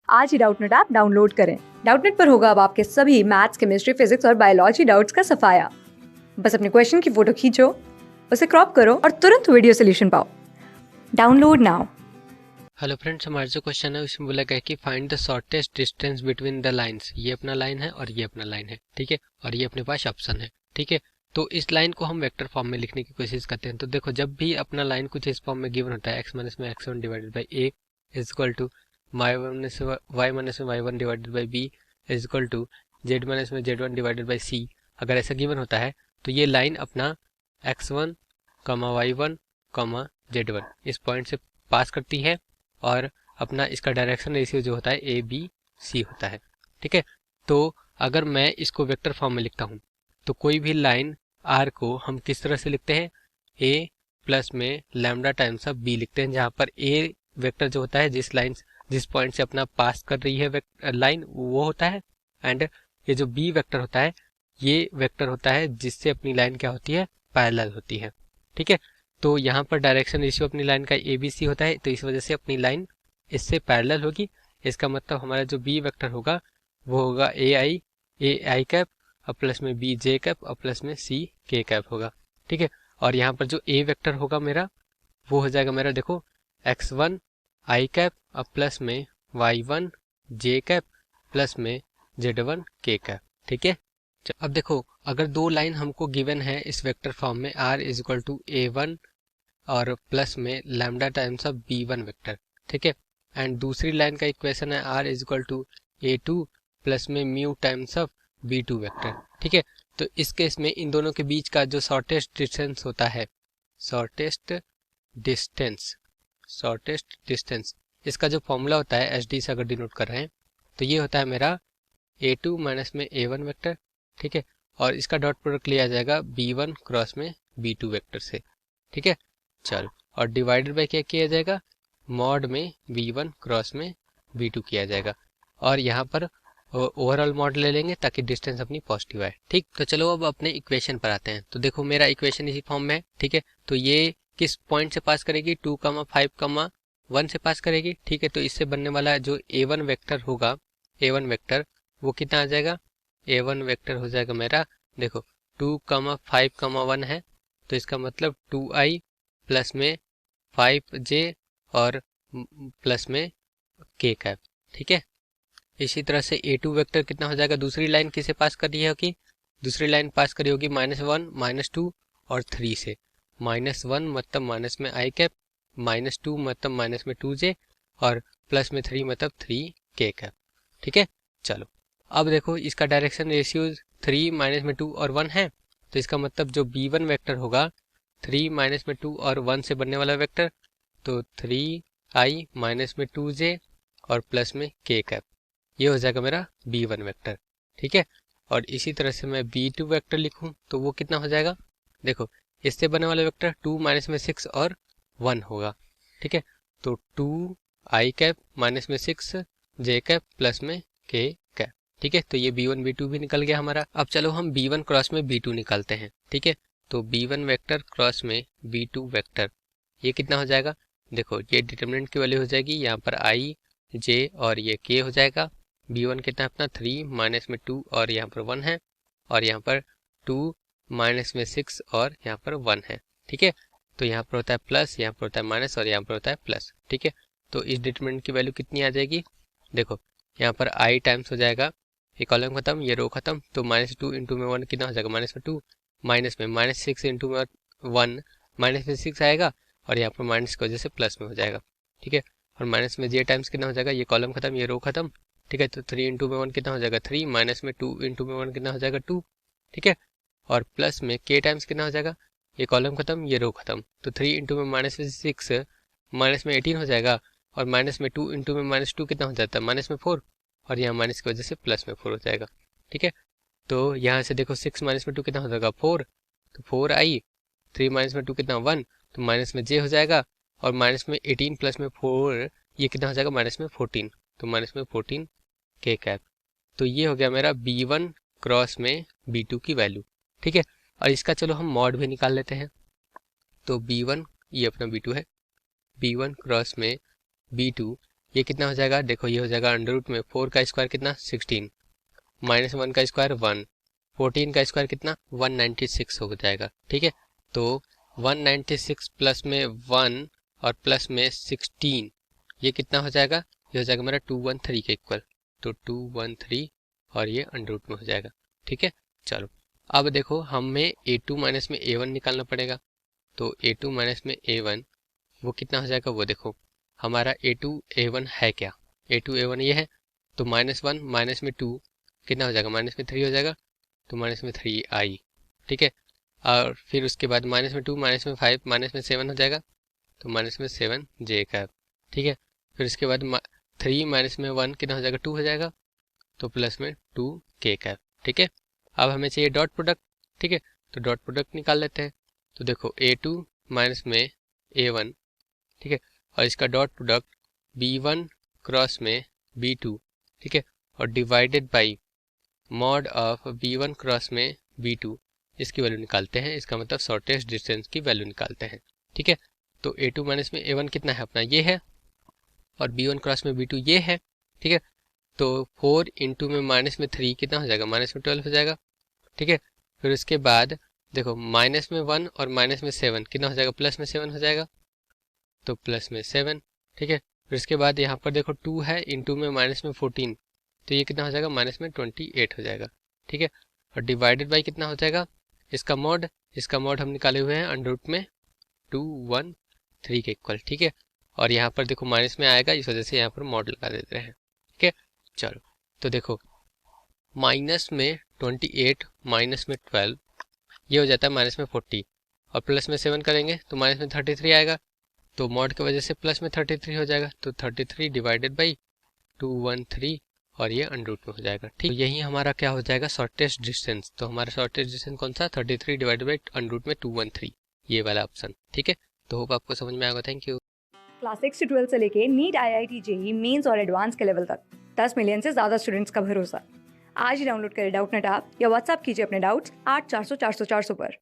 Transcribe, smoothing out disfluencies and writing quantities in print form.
आज ही Doubtnut app download करें। Doubtnut पर होगा अब आपके सभी मैथ्स, केमिस्ट्री, फिजिक्स और बायोलॉजी डाउट्स का सफाया। बस अपने क्वेश्चन की फोटो खींचो, उसे क्रॉप करो और तुरंत वीडियो सोल्यूशन पाओ। Download now. हेलो फ्रेंड्स, हमारा जो क्वेश्चन है उसमें बोला गया है कि find the shortest distance between the lines. ये अपना लाइन है और ये अपना लाइन है, ठीक है, और ये अपने पास ऑप्शन है, ठीक है। तो इस लाइन को हम वेक्टर फॉर्म में लिखने की कोशिश करते हैं। तो देखो, जब भी अपना लाइन कुछ इस फॉर्म में गिवन होता है, x माइनस में x1 divided by a is equal to y minus में y1 divided by b is equal to z minus में z1 डिवाइडेड बाई c, अगर ऐसा गिवन होता है तो ये लाइन अपना x1 y1 z1 इस पॉइंट से पास करती है और अपना इसका डायरेक्शन रेशियो जो होता है ए बी सी होता है, ठीक है। तो अगर मैं इसको वेक्टर फॉर्म में लिखता हूँ तो कोई भी लाइन आर को हम किस तरह से लिखते हैं, ए प्लस में लैम्डा टाइम्स ऑफ बी लिखते हैं, जहाँ पर ए वेक्टर जो होता है जिस पॉइंट से अपना पास कर रही है लाइन वो होता है, एंड ये जो बी वेक्टर होता है ये वेक्टर होता है जिससे अपनी लाइन क्या होती है, पैरेलल होती है, ठीक है। तो यहाँ पर डायरेक्शन रेशियो अपनी लाइन का ए बी सी होता है, तो इस वजह से अपनी लाइन इससे पैरेलल होगी। इसका मतलब हमारा जो बी वेक्टर होगा वो होगा ए आई कैप और प्लस में बी जे कैप और प्लस में सी के कैप होगा, ठीक है। और यहाँ पर जो ए वेक्टर होगा मेरा वो हो जाएगा मेरा, देखो, x1 आई कैप और प्लस में y1 जे कैप प्लस में z1 के कैप, ठीक है। अब देखो, अगर दो लाइन हमको गिवन है इस वेक्टर फॉर्म में r is equal to a1 और प्लस में lambda times of b1 vector, ठीक है, एंड दूसरी लाइन का इक्वेशन है r is equal to a2 plus में mu times of b2 vector, ठीक है। तो इस केस में इन दोनों के बीच का जो शॉर्टेस्ट डिस्टेंस होता है, शॉर्टेस्ट डिस्टेंस इसका जो फॉर्मूला होता है एच डी से अगर डिनोट कर रहे हैं तो ये होता है मेरा a2 माइनस में a1 वेक्टर, ठीक है, और इसका डॉट प्रोडक्ट लिया जाएगा b1 क्रॉस में b2 वेक्टर से, ठीक है। चलो, और डिवाइडेड बाय क्या किया जाएगा, मॉड में v1 क्रॉस में v2 किया जाएगा, और यहाँ पर ओवरऑल मॉड ले लेंगे ताकि डिस्टेंस अपनी पॉजिटिव आए, ठीक। तो चलो अब अपने इक्वेशन पर आते हैं। तो देखो, मेरा इक्वेशन इसी फॉर्म में है, ठीक है। तो ये किस पॉइंट से पास करेगी, 2, 5, 1 से पास करेगी, ठीक है। तो इससे बनने वाला जो a1 वेक्टर होगा, a1 वेक्टर वो कितना आ जाएगा, a1 वेक्टर हो जाएगा मेरा, देखो 2, 5, 1 है, तो इसका मतलब 2i प्लस में 5j और प्लस में k कैप, ठीक है। इसी तरह से a2 वेक्टर कितना हो जाएगा, दूसरी लाइन किसे पास कर रही होगी, दूसरी लाइन पास करी होगी -1, -2 और 3 से। -1 मतलब माइनस में i कैप, -2 मतलब माइनस में 2j और प्लस में 3 मतलब 3k कैप, ठीक है। चलो, अब देखो, इसका डायरेक्शन रेशियो 3 माइनस में 2 और 1 है, तो इसका मतलब जो b1 वेक्टर होगा 3 माइनस में 2 और 1 से बनने वाला वेक्टर, तो 3i माइनस में 2j और प्लस में k कैप, ये हो जाएगा मेरा b1 वेक्टर, ठीक है। और इसी तरह से मैं b2 वेक्टर लिखूं तो वो कितना हो जाएगा, देखो, इससे बनने वाला वेक्टर 2 माइनस में 6 और 1 होगा, ठीक है। तो 2i कैप माइनस में 6j कैप प्लस में k कैप, ठीक है। तो ये b1 b2 भी निकल गया हमारा। अब चलो हम b1 क्रॉस में b2 निकालते हैं, ठीक है। तो b1 वेक्टर क्रॉस में b2 वेक्टर, ये कितना हो जाएगा, देखो, ये डिटरमिनेंट की वैल्यू हो जाएगी यहाँ पर i j और ये k हो जाएगा। b1 कितना है अपना 3 माइनस में 2 और यहाँ पर 1 है, और यहाँ पर 2 माइनस में 6 और यहाँ पर 1 है, ठीक है। तो यहाँ पर होता है प्लस, यहाँ पर होता है माइनस और यहाँ पर होता है प्लस, ठीक है। तो इस डिटरमिनेंट की वैल्यू कितनी आ जाएगी, देखो, यहाँ पर i टाइम्स हो जाएगा, ये कॉलम खत्म, ये रो खत्म, तो -2 इंटू में 1 कितना हो जाएगा, -2, माइनस में -6 इंटू में 1, माइनस में 6 आएगा और यहाँ पर माइनस की वजह से प्लस में हो जाएगा, ठीक है। और माइनस में j टाइम्स कितना हो जाएगा, ये कॉलम खत्म, ये रो खत्म, ठीक है। तो 3 इंटू में 1 कितना हो जाएगा 3, माइनस में 2 इंटू में 1 कितना हो जाएगा 2, ठीक है। और प्लस में k टाइम्स कितना हो जाएगा, ये कॉलम खत्म, ये रो खत्म, तो 3 इंटू में -6 माइनस में 18 हो जाएगा, और माइनस में 2 इंटू में -2 कितना हो जाता है, -4, और यहाँ माइनस की वजह से प्लस में 4 हो जाएगा, ठीक है। तो यहाँ से देखो 6 माइनस में 2 कितना हो जाएगा 4, तो 4i, 3 माइनस में 2 कितना 1, तो माइनस में j हो जाएगा, और माइनस में 18 प्लस में 4 ये कितना हो जाएगा माइनस में 14, तो माइनस में 14 k कैप। तो ये हो गया मेरा b1 क्रॉस में b2 की वैल्यू, ठीक है। और इसका चलो हम मॉड भी निकाल लेते हैं। तो b1 ये अपना b2 है, b1 क्रॉस में b2 ये कितना हो जाएगा, देखो ये हो जाएगा अंडर रूट में 4 का स्क्वायर कितना 16, माइनस 1 का स्क्वायर 1, 14 का स्क्वायर कितना 196 हो जाएगा। ठीक है, तो 196 प्लस में 1 और प्लस में 16, ये कितना हो जाएगा, ये हो जाएगा मेरा 213 के इक्वल, तो 213 और ये अंडर रूट में हो जाएगा। ठीक है, चलो अब देखो हमें a2 माइनस में a1 निकालना पड़ेगा। तो a2 माइनस में a1 वो कितना हो जाएगा, वो देखो हमारा a2 a1 है क्या, a2 a1 ये है, तो -1 माइनस में 2 कितना हो जाएगा, माइनस में 3 हो जाएगा, तो माइनस में 3 आई। ठीक है, और फिर उसके बाद माइनस में 2 माइनस में 5 माइनस में 7 हो जाएगा, तो माइनस में 7 जे कैप। ठीक है, फिर उसके बाद 3 माइनस में 1 कितना हो जाएगा, 2 हो जाएगा, तो प्लस में 2 के कैप। ठीक है, अब हमें चाहिए डॉट प्रोडक्ट। ठीक है, तो डॉट प्रोडक्ट निकाल लेते हैं। तो देखो a2 माइनस में a1, ठीक है, और इसका डॉट प्रोडक्ट b1 क्रॉस में b2, ठीक है, और divided by mod of b1 cross में b2, इसकी वैल्यू निकालते हैं। इसका मतलब शॉर्टेस्ट डिस्टेंस की वैल्यू निकालते हैं। ठीक है, तो a2 माइनस में a1 कितना है अपना, ये है, और b1 क्रॉस में b2 ये है। ठीक है, तो 4 इंटू में माइनस में 3 कितना हो जाएगा, माइनस में 12 हो जाएगा। ठीक है, फिर उसके बाद देखो माइनस में 1 और माइनस में 7 कितना हो जाएगा, प्लस में 7 हो जाएगा, तो प्लस में 7। ठीक है, फिर उसके बाद यहाँ पर देखो 2 है, इंटू में माइनस में 14, तो ये कितना हो जाएगा, माइनस में 28 हो जाएगा। ठीक है, और डिवाइडेड बाई कितना हो जाएगा, इसका मॉड हम निकाले हुए हैं अंडर रूट में 213 के इक्वल। ठीक है, और यहाँ पर देखो माइनस में आएगा, इस वजह से यहाँ पर मॉड लगा देते हैं। ठीक है, चलो तो देखो माइनस में 28 माइनस में 12 ये हो जाता है माइनस में 40, और प्लस में 7 करेंगे तो माइनस में 33 आएगा, तो मॉड की वजह से प्लस में 33 हो जाएगा, तो 33 डिवाइडेड बाई 213 और ये अंडर रूट में हो जाएगा। ठीक, तो यही हमारा क्या हो जाएगा, शॉर्टेस्ट डिस्टेंस। तो हमारा शॉर्टेस्ट डिस्टेंस कौन सा, 33 डिवाइडेड बाई अंडर रूट में 213, ये वाला ऑप्शन। ठीक है, तो होप आपको समझ में आएगा। Thank you. क्लास 6 से 12 से लेके नीट, IIT, जेई मेंस और एडवांस के लेवल तक 10 मिलियन से ज़्यादा स्टूडेंट्स का भरोसा। आज ही डाउनलोड करें डाउटनेट ऐप या व्हाट्सएप कीजिए अपने डाउट्स 8400 400 400 पर।